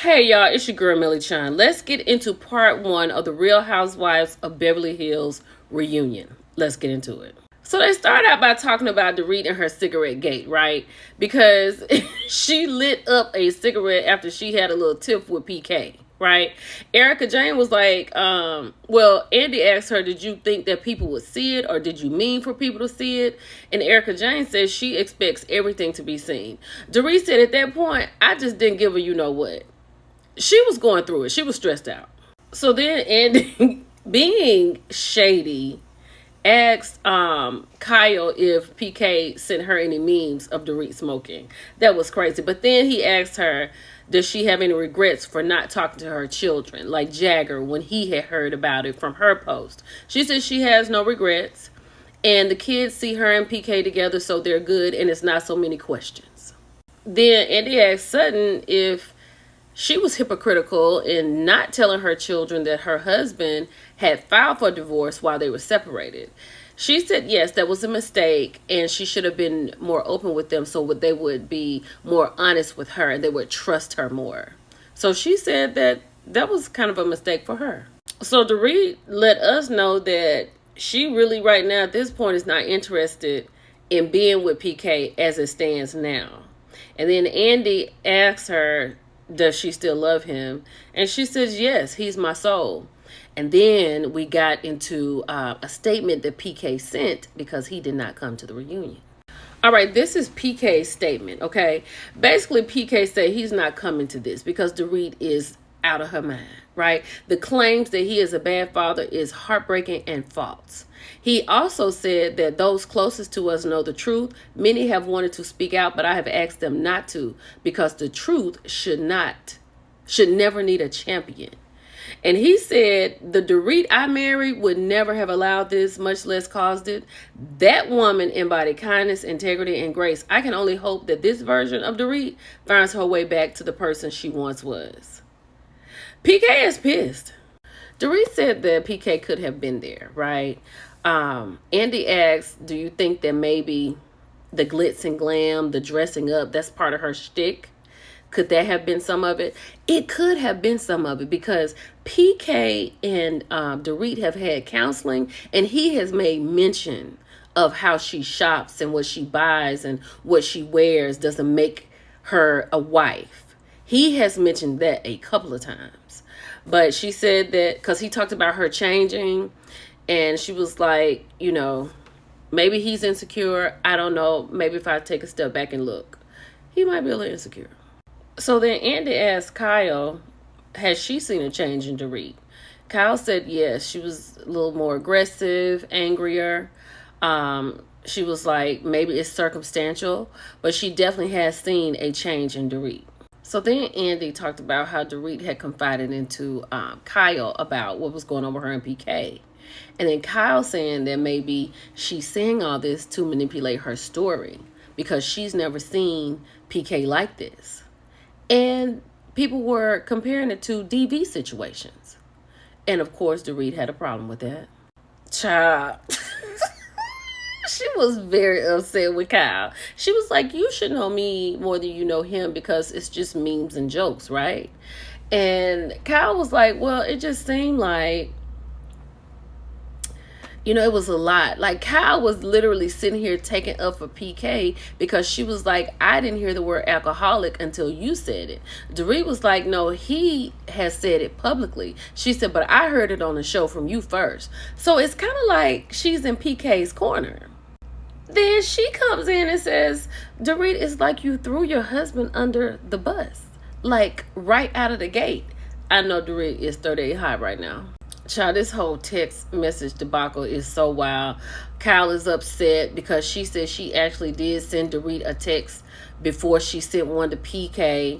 Hey y'all, it's your girl Millie Chan. Let's get into part one of the Real Housewives of Beverly Hills reunion. Let's get into it. So they start out by talking about Dorit and her cigarette gate, right? Because she lit up a cigarette after she had a little tiff with PK, right? Erica Jane was like, Andy asked her, did you think that people would see it or did you mean for people to see it? And Erica Jane says she expects everything to be seen. Dorit said at that point, I just didn't give her you know what. She was going through it. She was stressed out. So then Andy, being shady, asked Kyle if PK sent her any memes of Dorit smoking. That was crazy. But then he asked her, does she have any regrets for not talking to her children, like Jagger, when he had heard about it from her post? She said she has no regrets, and the kids see her and PK together, so they're good, and it's not so many questions. Then Andy asked Sutton if she was hypocritical in not telling her children that her husband had filed for divorce while they were separated. She said, yes, that was a mistake, and she should have been more open with them so they would be more honest with her and they would trust her more. So she said that was kind of a mistake for her. So Dorit let us know that she really right now at this point is not interested in being with PK as it stands now. And then Andy asked her, does she still love him? And she says, yes, he's my soul. And then we got into a statement that PK sent because he did not come to the reunion. All right, this is PK's statement, okay? Basically, PK said he's not coming to this because Dorit is out of her mind, right? The claims that he is a bad father is heartbreaking and false. He also said that those closest to us know the truth. Many have wanted to speak out, but I have asked them not to because the truth should never need a champion. And he said the Dorit I married would never have allowed this, much less caused it. That woman embodied kindness, integrity, and grace. I can only hope that this version of Dorit finds her way back to the person she once was. PK is pissed. Dorit said that PK could have been there, right? Andy asked, do you think that maybe the glitz and glam, the dressing up, that's part of her shtick? Could that have been some of it? It could have been some of it because PK and Dorit have had counseling, and he has made mention of how she shops and what she buys and what she wears doesn't make her a wife. He has mentioned that a couple of times. But she said that because he talked about her changing, and she was like, maybe he's insecure. I don't know. Maybe if I take a step back and look, he might be a little insecure. So then Andy asked Kyle, has she seen a change in Dorit? Kyle said yes. She was a little more aggressive, angrier. She was like, maybe it's circumstantial, but she definitely has seen a change in Dorit. So then Andy talked about how Dorit had confided into Kyle about what was going on with her and PK. And then Kyle saying that maybe she's saying all this to manipulate her story because she's never seen PK like this. And people were comparing it to DV situations. And of course, Dorit had a problem with that. Child. She was very upset with Kyle. She was like, you should know me more than you know him because it's just memes and jokes, right? And Kyle was like, well, it just seemed like, it was a lot. Like Kyle was literally sitting here taking up for PK because she was like, I didn't hear the word alcoholic until you said it. Dorit was like, no, he has said it publicly. She said, but I heard it on the show from you first. So it's kind of like she's in PK's corner. Then she comes in and says, Dorit, it's like you threw your husband under the bus, like right out of the gate. I know Dorit is 38 hot right now. Child, this whole text message debacle is so wild. Kyle is upset because she said she actually did send Dorit a text before she sent one to PK.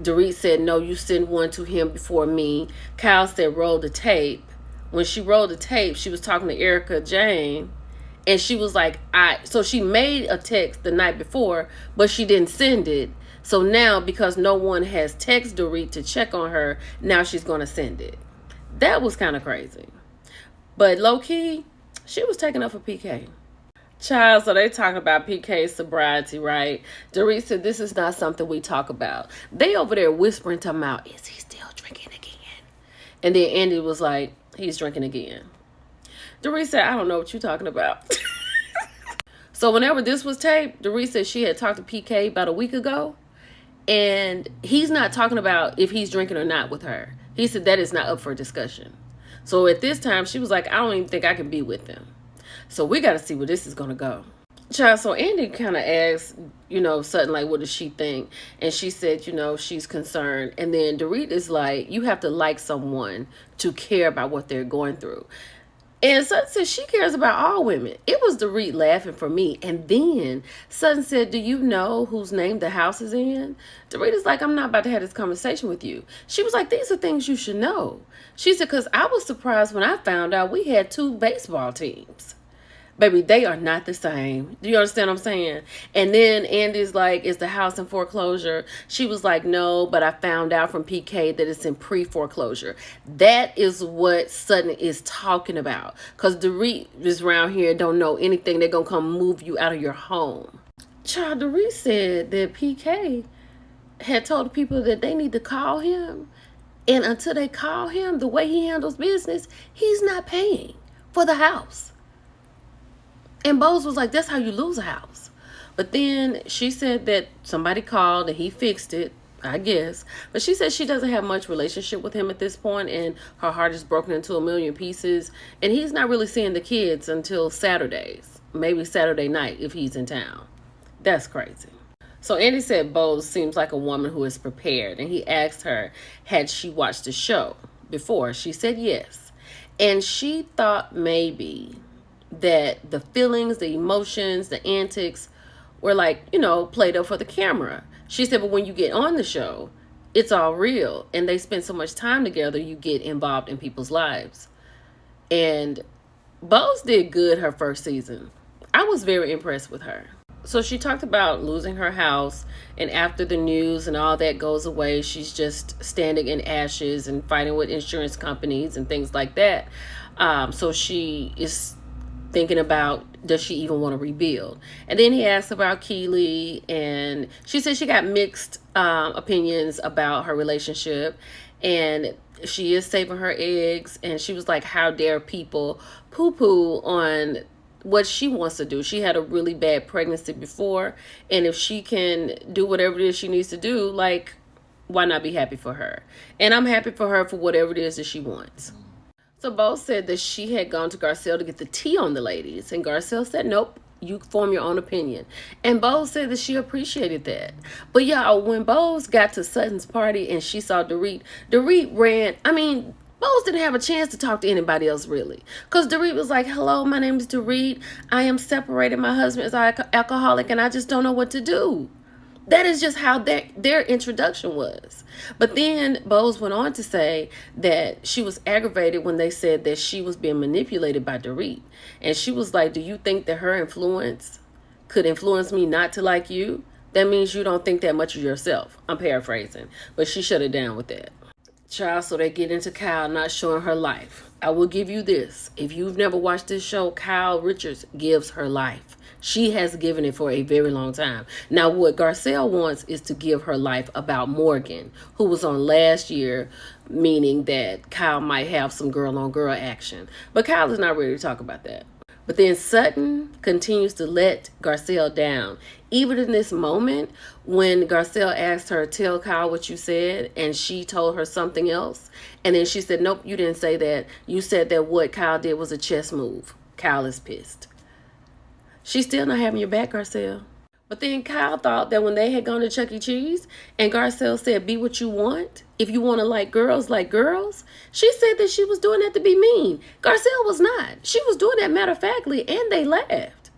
Dorit said, no, you sent one to him before me. Kyle said, roll the tape. When she rolled the tape, she was talking to Erica Jane. And she was like, so she made a text the night before, but she didn't send it. So now, because no one has texted Dorit to check on her, now she's going to send it. That was kind of crazy. But low-key, she was taking up for PK. Child, so they talking about PK's sobriety, right? Dorit said this is not something we talk about. They over there whispering to him out, is he still drinking again? And then Andy was like, he's drinking again. Dorit said, I don't know what you're talking about. So whenever this was taped, Dorit said she had talked to PK about a week ago. And he's not talking about if he's drinking or not with her. He said that is not up for discussion. So at this time, she was like, I don't even think I can be with them. So we got to see where this is going to go. Child, so Andy kind of asked, Sutton, like, what does she think? And she said, she's concerned. And then Dorit is like, you have to like someone to care about what they're going through. And Sutton said she cares about all women. It was Dorit laughing for me. And then Sutton said, do you know whose name the house is in? Dorit is like, I'm not about to have this conversation with you. She was like, these are things you should know. She said, because I was surprised when I found out we had 2 baseball teams. Baby, they are not the same. Do you understand what I'm saying? And then Andy's like, is the house in foreclosure? She was like, no, but I found out from PK that it's in pre-foreclosure. That is what Sutton is talking about. Because Dorit is around here, don't know anything. They're going to come move you out of your home. Child, Dorit said that PK had told the people that they need to call him. And until they call him, the way he handles business, he's not paying for the house. And Bose was like, that's how you lose a house. But then she said that somebody called and he fixed it, I guess. But she said she doesn't have much relationship with him at this point, and her heart is broken into a million pieces. And he's not really seeing the kids until Saturdays, maybe Saturday night if he's in town. That's crazy. So Andy said Bose seems like a woman who is prepared. And he asked her, had she watched the show before? She said yes. And she thought maybe that the feelings, the emotions, the antics were like, played up for the camera. She said, but when you get on the show, it's all real. And they spend so much time together, you get involved in people's lives. And Bose did good her first season. I was very impressed with her. So she talked about losing her house, and after the news and all that goes away, she's just standing in ashes and fighting with insurance companies and things like that. So she is thinking about, does she even want to rebuild? And then he asked about Keely, and she said she got mixed opinions about her relationship, and she is saving her eggs. And she was like, how dare people poo-poo on what she wants to do? She had a really bad pregnancy before, and if she can do whatever it is she needs to do, like, why not be happy for her? And I'm happy for her for whatever it is that she wants. So Bose said that she had gone to Garcelle to get the tea on the ladies. And Garcelle said, nope, you form your own opinion. And Bose said that she appreciated that. But y'all, when Bose got to Sutton's party and she saw Dorit ran. Bose didn't have a chance to talk to anybody else really. Because Dorit was like, hello, my name is Dorit. I am separated. My husband is alcoholic and I just don't know what to do. That is just how their introduction was. But then Bose went on to say that she was aggravated when they said that she was being manipulated by Dorit. And she was like, do you think that her influence could influence me not to like you? That means you don't think that much of yourself. I'm paraphrasing. But she shut it down with that. Child, so they get into Kyle not showing her life. I will give you this. If you've never watched this show, Kyle Richards gives her life. She has given it for a very long time. Now, what Garcelle wants is to give her life about Morgan, who was on last year, meaning that Kyle might have some girl-on-girl action. But Kyle is not ready to talk about that. But then Sutton continues to let Garcelle down. Even in this moment, when Garcelle asked her, tell Kyle what you said, and she told her something else. And then she said, nope, you didn't say that. You said that what Kyle did was a chess move. Kyle is pissed. She's still not having your back, Garcelle. But then Kyle thought that when they had gone to Chuck E. Cheese and Garcelle said, be what you want. If you want to like girls, she said that she was doing that to be mean. Garcelle was not. She was doing that matter-of-factly, and they laughed.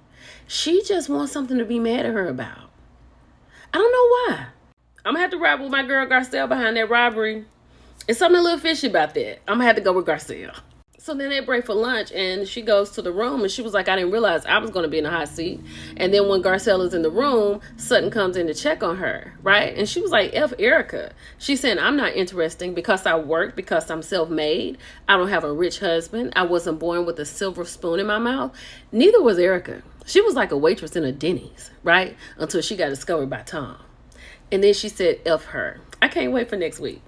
She just wants something to be mad at her about. I don't know why. I'm going to have to ride with my girl Garcelle behind that robbery. It's something a little fishy about that. I'm going to have to go with Garcelle. So then they break for lunch, and she goes to the room, and she was like, I didn't realize I was going to be in the hot seat. And then when Garcelle is in the room, Sutton comes in to check on her, right? And she was like, F Erica. She said, I'm not interesting because I work, because I'm self-made. I don't have a rich husband. I wasn't born with a silver spoon in my mouth. Neither was Erica. She was like a waitress in a Denny's, right? Until she got discovered by Tom. And then she said, F her. I can't wait for next week.